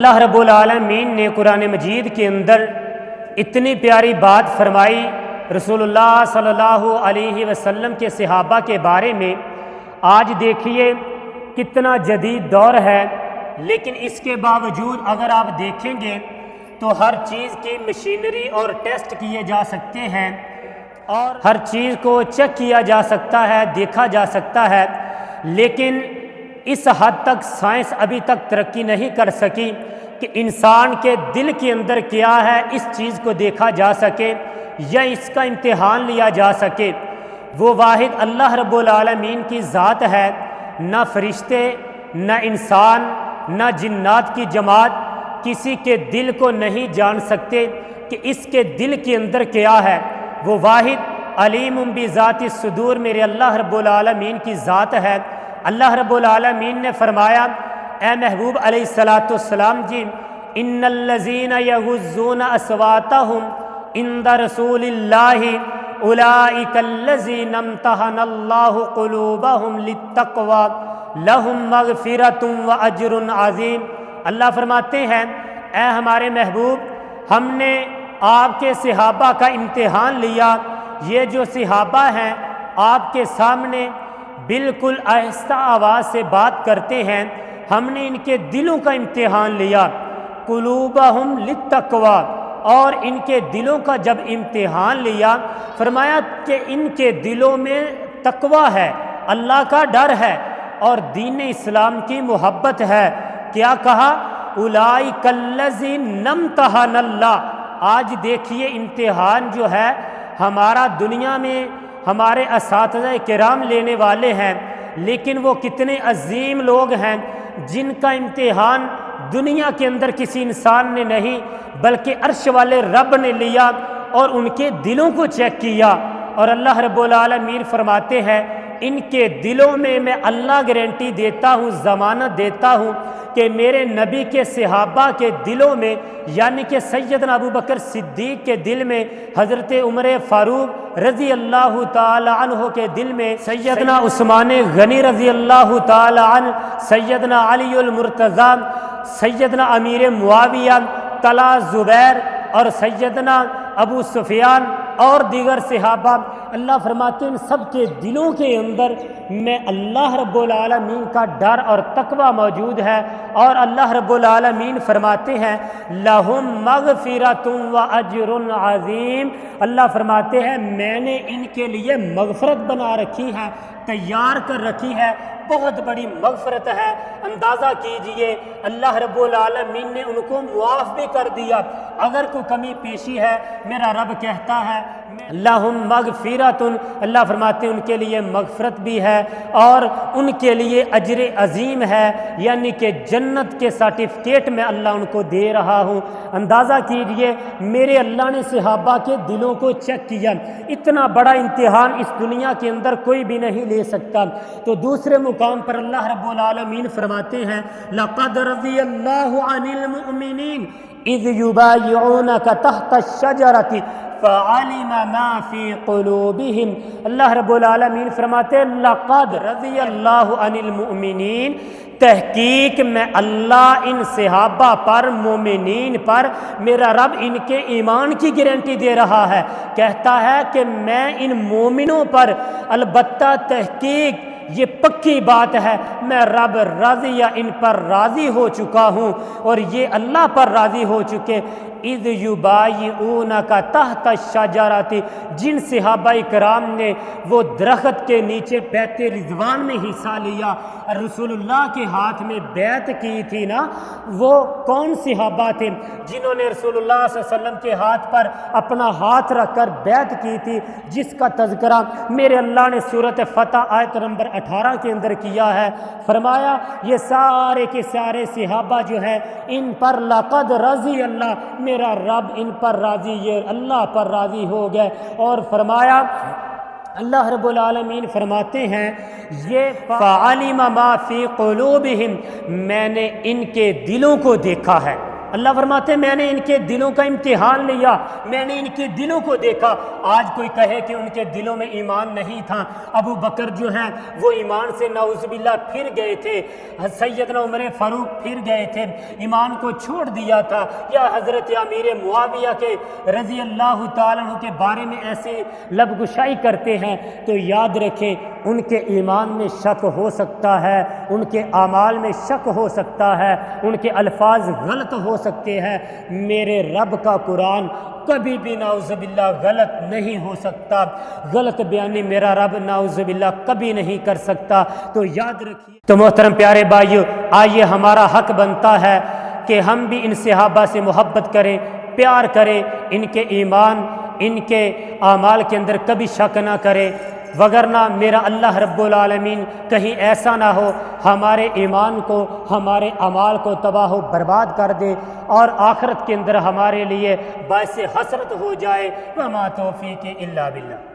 اللہ رب العالمین نے قرآن مجید کے اندر اتنی پیاری بات فرمائی رسول اللہ صلی اللہ علیہ وسلم کے صحابہ کے بارے میں۔ آج دیکھیے کتنا جدید دور ہے، لیکن اس کے باوجود اگر آپ دیکھیں گے تو ہر چیز کی مشینری اور ٹیسٹ کیے جا سکتے ہیں اور ہر چیز کو چیک کیا جا سکتا ہے، دیکھا جا سکتا ہے، لیکن اس حد تک سائنس ابھی تک ترقی نہیں کر سکی کہ انسان کے دل کے اندر کیا ہے اس چیز کو دیکھا جا سکے یا اس کا امتحان لیا جا سکے۔ وہ واحد اللہ رب العالمین کی ذات ہے، نہ فرشتے، نہ انسان، نہ جنات کی جماعت کسی کے دل کو نہیں جان سکتے کہ اس کے دل کے اندر کیا ہے۔ وہ واحد علیم بذات الصدور میرے اللہ رب العالمین کی ذات ہے۔ اللہ رب العالمین نے فرمایا، اے محبوب علیہ الصلاۃ والسلام جی، ان الذین یغضون اصواتہم عند رسول اللہ اولئک الذین امتحن اللہ قلوبہم للتقوی لہم مغفرۃ واجر عظیم۔ اللہ فرماتے ہیں، اے ہمارے محبوب، ہم نے آپ کے صحابہ کا امتحان لیا۔ یہ جو صحابہ ہیں آپ کے سامنے بالکل آہستہ آواز سے بات کرتے ہیں، ہم نے ان کے دلوں کا امتحان لیا۔ قلوبہم للتقوی، اور ان کے دلوں کا جب امتحان لیا فرمایا کہ ان کے دلوں میں تقوی ہے، اللہ کا ڈر ہے اور دین اسلام کی محبت ہے۔ کیا کہا؟ اولئک الذین امتحن اللہ۔ آج دیکھیے امتحان جو ہے ہمارا دنیا میں ہمارے اساتذہ کرام لینے والے ہیں، لیکن وہ کتنے عظیم لوگ ہیں جن کا امتحان دنیا کے اندر کسی انسان نے نہیں بلکہ عرش والے رب نے لیا اور ان کے دلوں کو چیک کیا۔ اور اللہ رب العالمین فرماتے ہیں، ان کے دلوں میں اللہ گارنٹی دیتا ہوں، ضمانت دیتا ہوں کہ میرے نبی کے صحابہ کے دلوں میں، یعنی کہ سیدنا ابو بکر صدیق کے دل میں، حضرت عمر فاروق رضی اللہ تعالی عنہ کے دل میں، سیدنا عثمان غنی رضی اللہ تعالی عنہ، سیدنا علی المرتضی، سیدنا امیر معاویہ، طلحہ زبیر اور سیدنا ابو سفیان اور دیگر صحابہ، اللہ فرماتے ہیں ان سب کے دلوں کے اندر میں اللہ رب العالمین کا ڈر اور تقوی موجود ہے۔ اور اللہ رب العالمین فرماتے ہیں، لہم مغفرۃ واجر عظیم۔ اللہ فرماتے ہیں میں نے ان کے لیے مغفرت بنا رکھی ہے، تیار کر رکھی ہے، بہت بڑی مغفرت ہے۔ اندازہ کیجئے اللہ رب العالمین نے ان کو معاف بھی کر دیا۔ اگر کوئی کمی پیشی ہے میرا رب کہتا ہے لہم مغفرۃ، اللہ فرماتے ہیں ان کے لیے مغفرت بھی ہے اور ان کے لیے اجر عظیم ہے، یعنی کہ جنت کے سرٹیفکیٹ میں اللہ ان کو دے رہا ہوں۔ اندازہ کیجئے میرے اللہ نے صحابہ کے دلوں کو چیک کیا۔ اتنا بڑا امتحان اس دنیا کے اندر کوئی بھی نہیں لے سکتا۔ تو دوسرے مقام پر اللہ رب العالمین فرماتے ہیں، لقد رضی اللہ عن المؤمنین اذ یبایعونک تحت الشجرۃ فعلم ما فی قلوبہم۔ اللہ رب العالمین فرماتے ہیں، لقد رضی اللہ عن المؤمنین، تحقیق میں اللہ ان صحابہ پر، مومنین پر، میرا رب ان کے ایمان کی گارنٹی دے رہا ہے، کہتا ہے کہ میں ان مومنوں پر، البتہ تحقیق یہ پکی بات ہے، میں رب راضی ان پر راضی ہو چکا ہوں اور یہ اللہ پر راضی ہو چکے۔ اذ یبایعونک تحت الشجرۃ، جن صحابہ کرام نے وہ درخت کے نیچے بیعت رضوان میں حصہ لیا، رسول اللہ کے ہاتھ میں بیعت کی تھی نا، وہ کون صحابہ تھے جنہوں نے رسول اللہ صلی اللہ علیہ وسلم کے ہاتھ پر اپنا ہاتھ رکھ کر بیعت کی تھی، جس کا تذکرہ میرے اللہ نے سورۃ فتح آیت نمبر 18 کے اندر کیا ہے۔ فرمایا یہ سارے کے سارے صحابہ جو ہیں ان پر لقد رضی اللہ، میرا رب ان پر راضی، یہ اللہ پر راضی ہو گئے۔ اور فرمایا اللہ رب العالمین فرماتے ہیں، یہ فعلم ما فی قلوبہم، میں نے ان کے دلوں کو دیکھا ہے۔ اللہ فرماتے ہیں میں نے ان کے دلوں کا امتحان لیا، میں نے ان کے دلوں کو دیکھا۔ آج کوئی کہے کہ ان کے دلوں میں ایمان نہیں تھا، ابو بکر جو ہیں وہ ایمان سے نعوذ باللہ پھر گئے تھے، سیدنا عمر فاروق پھر گئے تھے، ایمان کو چھوڑ دیا تھا، یا حضرت امیر معاویہ کے رضی اللہ تعالیٰ عنہ کے بارے میں ایسے لب گشائی کرتے ہیں، تو یاد رکھیں ان کے ایمان میں شک ہو سکتا ہے، ان کے اعمال میں شک ہو سکتا ہے، ان کے الفاظ غلط ہو سکتے ہیں۔ میرے رب کا قرآن کبھی بھی نعوذ باللہ غلط نہیں ہو سکتا، غلط بیانی میرا رب نعوذ باللہ کبھی نہیں کر سکتا، تو یاد رکھیے۔ تو محترم پیارے بھائیو، آئیے ہمارا حق بنتا ہے کہ ہم بھی ان صحابہ سے محبت کریں، پیار کریں، ان کے ایمان، ان کے اعمال کے اندر کبھی شک نہ کریں، وگرنہ میرا اللہ رب العالمین کہیں ایسا نہ ہو ہمارے ایمان کو، ہمارے اعمال کو تباہ و برباد کر دے اور آخرت کے اندر ہمارے لیے باعث حسرت ہو جائے۔ وما توفیق الا باللہ۔